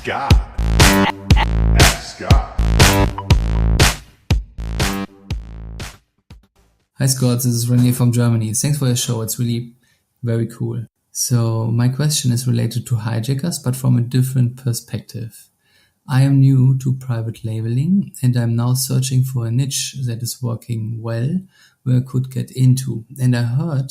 God. Ask God. Hi Scott, this is Rene from Germany. Thanks for your show. It's really very cool. So my question is related to hijackers, but from a different perspective. I am new to private labeling and I'm now searching for a niche that is working well, where I could get into. And I heard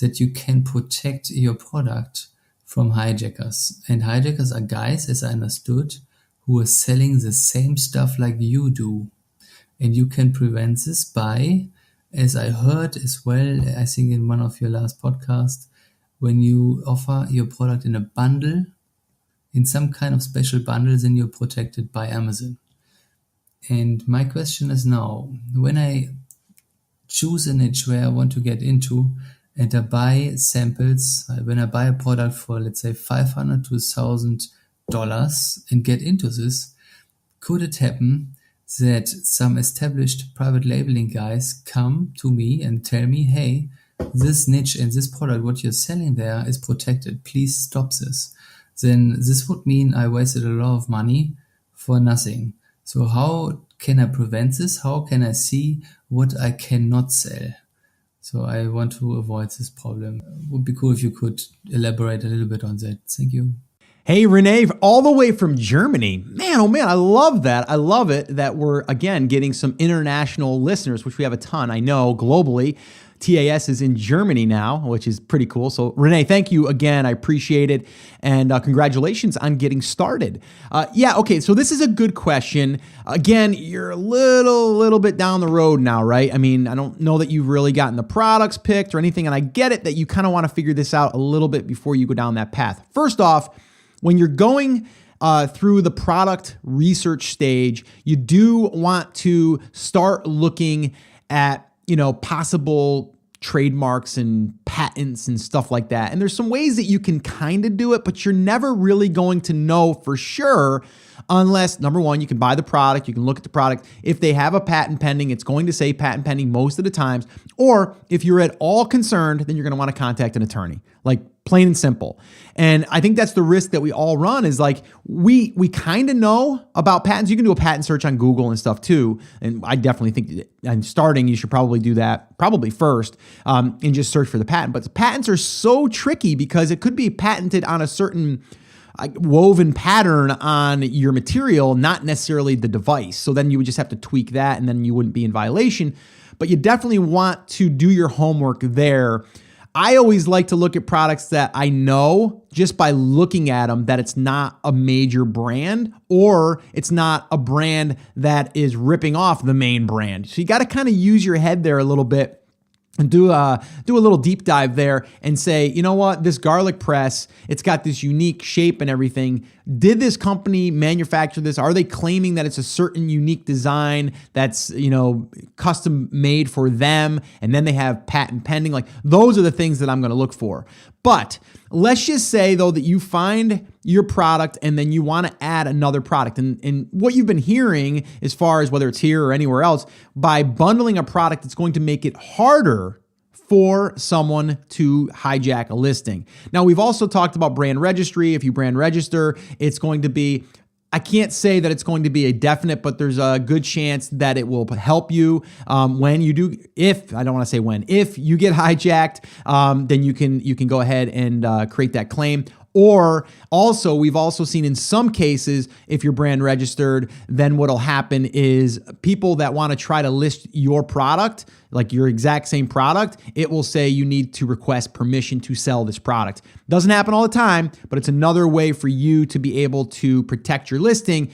that you can protect your product from hijackers. And hijackers are guys, as I understood, who are selling the same stuff like you do. And you can prevent this by, as I heard as well, I think in one of your last podcasts, when you offer your product in a bundle, in some kind of special bundle, then you're protected by Amazon. And my question is now, when I choose a niche where I want to get into and I buy samples, when I buy a product for, let's say, $500 to $1,000 and get into this, could it happen that some established private labeling guys come to me and tell me, hey, this niche and this product, what you're selling there is protected. Please stop this. Then this would mean I wasted a lot of money for nothing. So how can I prevent this? How can I see what I cannot sell? So I want to avoid this problem. It would be cool if you could elaborate a little bit on that. Thank you. Hey, Renee, all the way from Germany. Man, oh man, I love that. I love it that we're, again, getting some international listeners, which we have a ton, I know, globally. TAS is in Germany now, which is pretty cool. So Renee, thank you again. I appreciate it. And congratulations on getting started. Okay, so this is a good question. Again, you're a little bit down the road now, right? I mean, I don't know that you've really gotten the products picked or anything, and I get it that you kind of want to figure this out a little bit before you go down that path. First off, when you're going through the product research stage, you do want to start looking at, possible trademarks and patents and stuff like that. And there's some ways that you can kind of do it, but you're never really going to know for sure unless, number one, you can buy the product, you can look at the product. If they have a patent pending, it's going to say patent pending most of the times. Or if you're at all concerned, then you're going to want to contact an attorney, like plain and simple. And I think that's the risk that we all run is like, we kind of know about patents. You can do a patent search on Google and stuff too. And I definitely think you should probably do that probably first and just search for the patent. But the patents are so tricky because it could be patented on a certain woven pattern on your material, not necessarily the device. So then you would just have to tweak that and then you wouldn't be in violation. But you definitely want to do your homework there. I always like to look at products that I know just by looking at them that it's not a major brand or it's not a brand that is ripping off the main brand. So you got to kind of use your head there a little bit and do a little deep dive there and say, you know what, this garlic press, it's got this unique shape and everything. Did this company manufacture this? Are they claiming that it's a certain unique design that's, custom made for them? And then they have patent pending. Like those are the things that I'm going to look for. But let's just say though that you find your product and then you want to add another product. And what you've been hearing as far as whether it's here or anywhere else, by bundling a product, it's going to make it harder for someone to hijack a listing. Now, we've also talked about brand registry. If you brand register, it's going to be, I can't say that it's going to be a definite, but there's a good chance that it will help you when you do, if you get hijacked, then you can go ahead and create that claim. Or also, we've also seen in some cases, if you're brand registered, then what'll happen is people that want to try to list your product, like your exact same product, it will say you need to request permission to sell this product. Doesn't happen all the time, but it's another way for you to be able to protect your listing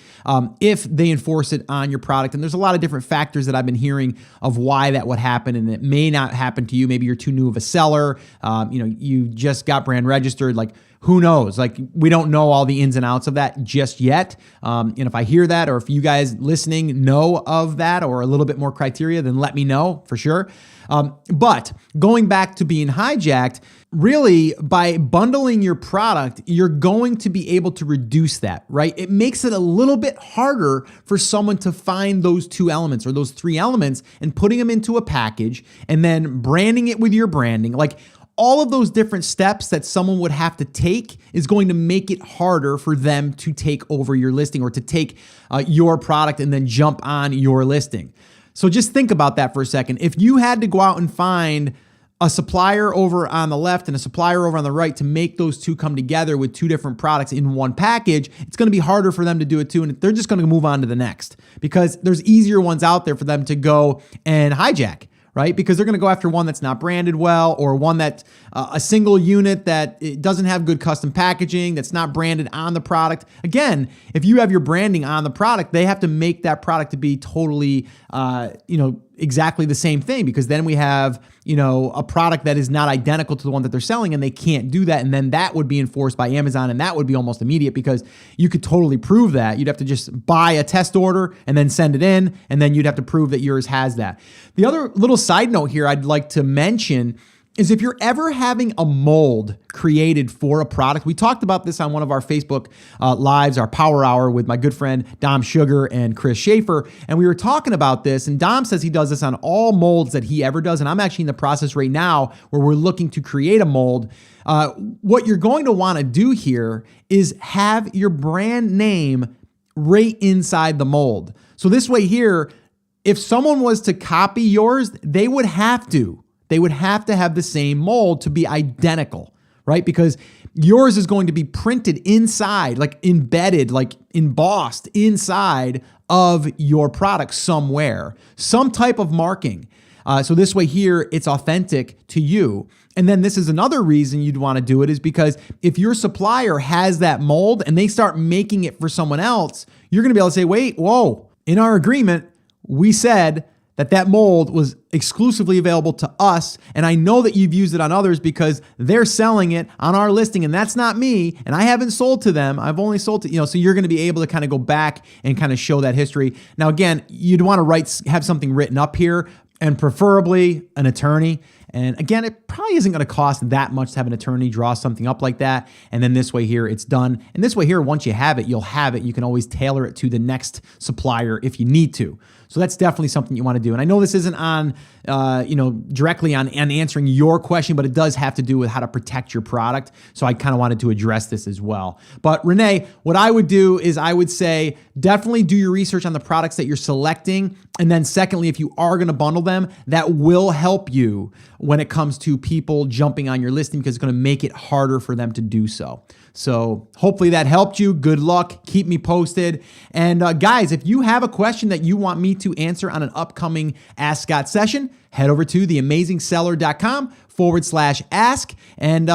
if they enforce it on your product. And there's a lot of different factors that I've been hearing of why that would happen, and it may not happen to you. Maybe you're too new of a seller. You just got brand registered. Like, who knows? Like, we don't know all the ins and outs of that just yet. And if I hear that, or if you guys listening know of that or a little bit more criteria, then let me know for sure. But going back to being hijacked, really by bundling your product, you're going to be able to reduce that, right? It makes it a little bit harder for someone to find those two elements or those three elements and putting them into a package and then branding it with your branding. Like, All of those different steps that someone would have to take is going to make it harder for them to take over your listing or to take your product and then jump on your listing. So just think about that for a second. If you had to go out and find a supplier over on the left and a supplier over on the right to make those two come together with two different products in one package, it's going to be harder for them to do it too. And they're just going to move on to the next because there's easier ones out there for them to go and hijack, right? Because they're going to go after one that's not branded well, or one that's a single unit that it doesn't have good custom packaging, that's not branded on the product. Again, if you have your branding on the product, they have to make that product to be totally, exactly the same thing, because then we have, a product that is not identical to the one that they're selling, and they can't do that. And then that would be enforced by Amazon, and that would be almost immediate because you could totally prove that. You'd have to just buy a test order and then send it in, and then you'd have to prove that yours has that. The other little side note here I'd like to mention is if you're ever having a mold created for a product. We talked about this on one of our Facebook lives, our Power Hour with my good friend Dom Sugar and Chris Schaefer. And we were talking about this, and Dom says he does this on all molds that he ever does. And I'm actually in the process right now where we're looking to create a mold. What you're going to want to do here is have your brand name right inside the mold. So this way here, if someone was to copy yours, they would have to have the same mold to be identical, right? Because yours is going to be printed inside, like embedded, like embossed inside of your product somewhere, some type of marking. So this way here, it's authentic to you. And then this is another reason you'd want to do it, is because if your supplier has that mold and they start making it for someone else, you're going to be able to say, wait, whoa, in our agreement, we said that mold was exclusively available to us, and I know that you've used it on others because they're selling it on our listing, and that's not me, and I haven't sold to them. I've only sold to, so you're going to be able to kind of go back and kind of show that history. Now, again, you'd want to have something written up here, and preferably an attorney. And again, it probably isn't going to cost that much to have an attorney draw something up like that. And then this way here, it's done. And this way here, once you have it, you'll have it. You can always tailor it to the next supplier if you need to. So that's definitely something you want to do. And I know this isn't on, directly on answering your question, but it does have to do with how to protect your product. So I kind of wanted to address this as well. But Renee, what I would do is I would say definitely do your research on the products that you're selecting. And then secondly, if you are going to bundle them, that will help you when it comes to people jumping on your listing, because it's going to make it harder for them to do so. So hopefully that helped you. Good luck. Keep me posted. And guys, if you have a question that you want me to answer on an upcoming Ask Scott session, head over to theamazingseller.com/ask. And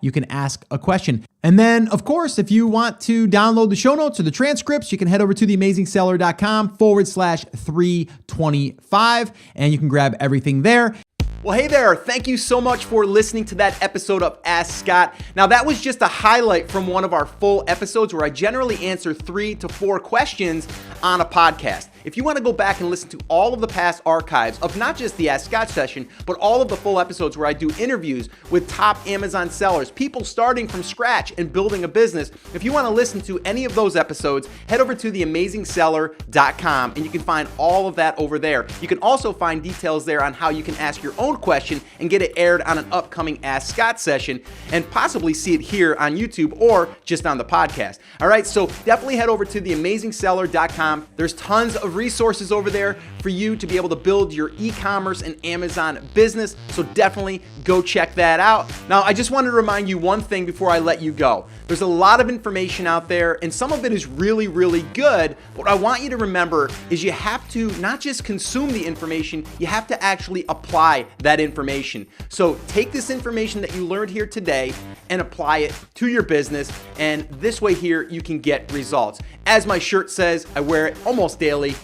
you can ask a question. And then, of course, if you want to download the show notes or the transcripts, you can head over to theamazingseller.com/325, and you can grab everything there. Well, hey there. Thank you so much for listening to that episode of Ask Scott. Now, that was just a highlight from one of our full episodes where I generally answer 3 to 4 questions on a podcast. If you want to go back and listen to all of the past archives of not just the Ask Scott session, but all of the full episodes where I do interviews with top Amazon sellers, people starting from scratch and building a business, if you want to listen to any of those episodes, head over to theamazingseller.com and you can find all of that over there. You can also find details there on how you can ask your own question and get it aired on an upcoming Ask Scott session and possibly see it here on YouTube or just on the podcast. All right, so definitely head over to theamazingseller.com. There's tons of resources over there for you to be able to build your e-commerce and Amazon business. So definitely go check that out. Now, I just wanted to remind you one thing before I let you go. There's a lot of information out there and some of it is really, really good. What I want you to remember is you have to not just consume the information, you have to actually apply that information. So take this information that you learned here today and apply it to your business. And this way here, you can get results. As my shirt says, I wear it almost daily.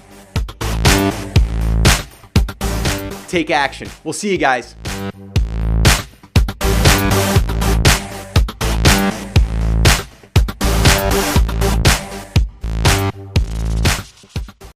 Take action. We'll see you guys.